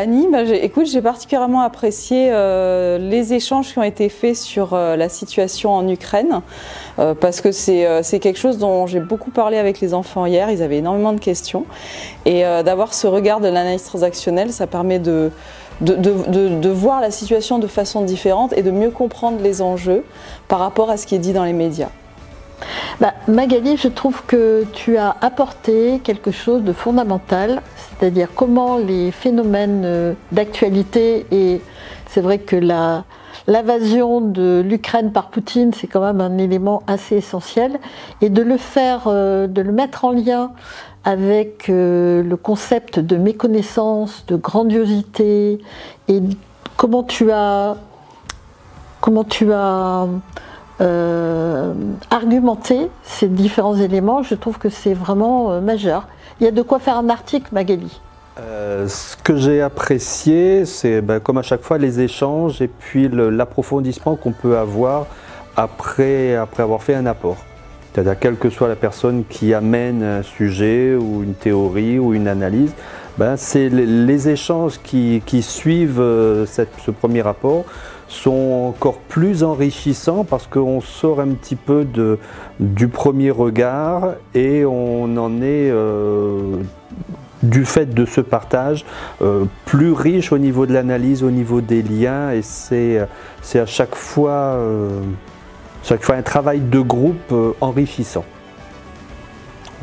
Annie, écoute, j'ai particulièrement apprécié les échanges qui ont été faits sur la situation en Ukraine, parce que c'est quelque chose dont j'ai beaucoup parlé avec les enfants hier, ils avaient énormément de questions, et d'avoir ce regard de l'analyse transactionnelle, ça permet de voir la situation de façon différente et de mieux comprendre les enjeux par rapport à ce qui est dit dans les médias. Magali, je trouve que tu as apporté quelque chose de fondamental, c'est-à-dire comment les phénomènes d'actualité, et c'est vrai que l'invasion de l'Ukraine par Poutine, c'est quand même un élément assez essentiel, et de le mettre en lien avec le concept de méconnaissance, de grandiosité, et comment tu as argumenter ces différents éléments, je trouve que c'est vraiment majeur. Il y a de quoi faire un article, Magali. Ce que j'ai apprécié, c'est comme à chaque fois les échanges et puis l'approfondissement qu'on peut avoir après avoir fait un apport. C'est-à-dire quelle que soit la personne qui amène un sujet ou une théorie ou une analyse, c'est les échanges qui suivent ce premier rapport sont encore plus enrichissants parce qu'on sort un petit peu du premier regard et on en est, du fait de ce partage, plus riche au niveau de l'analyse, au niveau des liens, et c'est à chaque fois un travail de groupe enrichissant.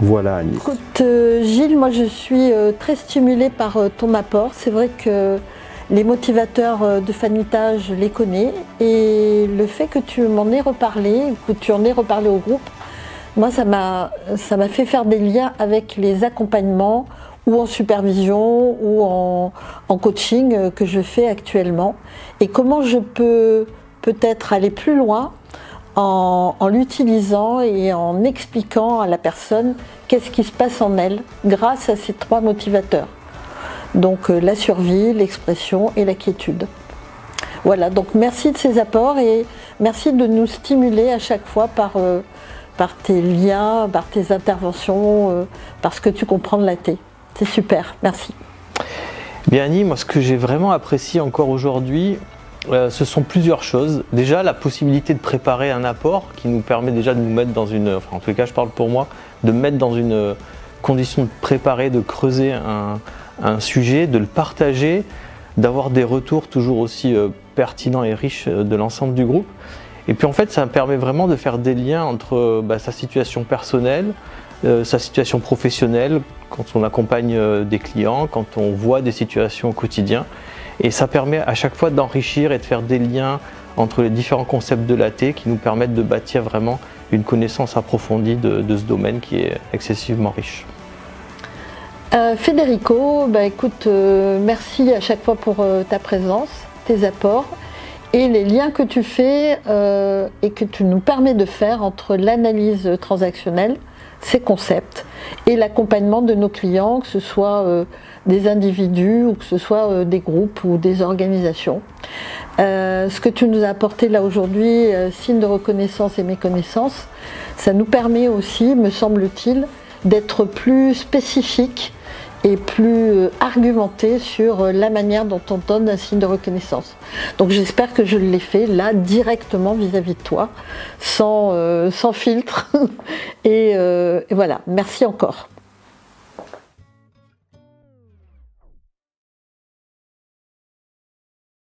Voilà, Annie. Écoute, Gilles, moi je suis très stimulée par ton apport. C'est vrai que les motivateurs de Fanita, je les connais, et le fait que tu m'en aies reparlé, que tu en aies reparlé au groupe, moi ça m'a fait faire des liens avec les accompagnements ou en supervision ou en coaching que je fais actuellement, et comment je peux peut-être aller plus loin en l'utilisant et en expliquant à la personne qu'est-ce qui se passe en elle grâce à ces trois motivateurs. Donc la survie, l'expression et la quiétude. Voilà, donc merci de ces apports et merci de nous stimuler à chaque fois par tes liens, par tes interventions, parce que tu comprends de la thé. C'est super, merci. Bien Annie, moi ce que j'ai vraiment apprécié encore aujourd'hui, ce sont plusieurs choses. Déjà la possibilité de préparer un apport qui nous permet déjà de nous mettre dans une, enfin en tous les cas je parle pour moi, de me mettre dans une condition de préparer, de creuser un sujet, de le partager, d'avoir des retours toujours aussi pertinents et riches de l'ensemble du groupe. Et puis en fait ça permet vraiment de faire des liens entre sa situation personnelle, sa situation professionnelle, quand on accompagne des clients, quand on voit des situations au quotidien. Et ça permet à chaque fois d'enrichir et de faire des liens entre les différents concepts de l'AT qui nous permettent de bâtir vraiment une connaissance approfondie de ce domaine qui est excessivement riche. Federico, écoute, merci à chaque fois pour ta présence, tes apports et les liens que tu fais et que tu nous permets de faire entre l'analyse transactionnelle, ces concepts, et l'accompagnement de nos clients, que ce soit des individus ou que ce soit des groupes ou des organisations. Ce que tu nous as apporté là aujourd'hui, signe de reconnaissance et méconnaissance, ça nous permet aussi, me semble-t-il, d'être plus spécifique et plus argumenté sur la manière dont on donne un signe de reconnaissance. Donc j'espère que je l'ai fait là directement vis-à-vis de toi, sans filtre. Et voilà, merci encore.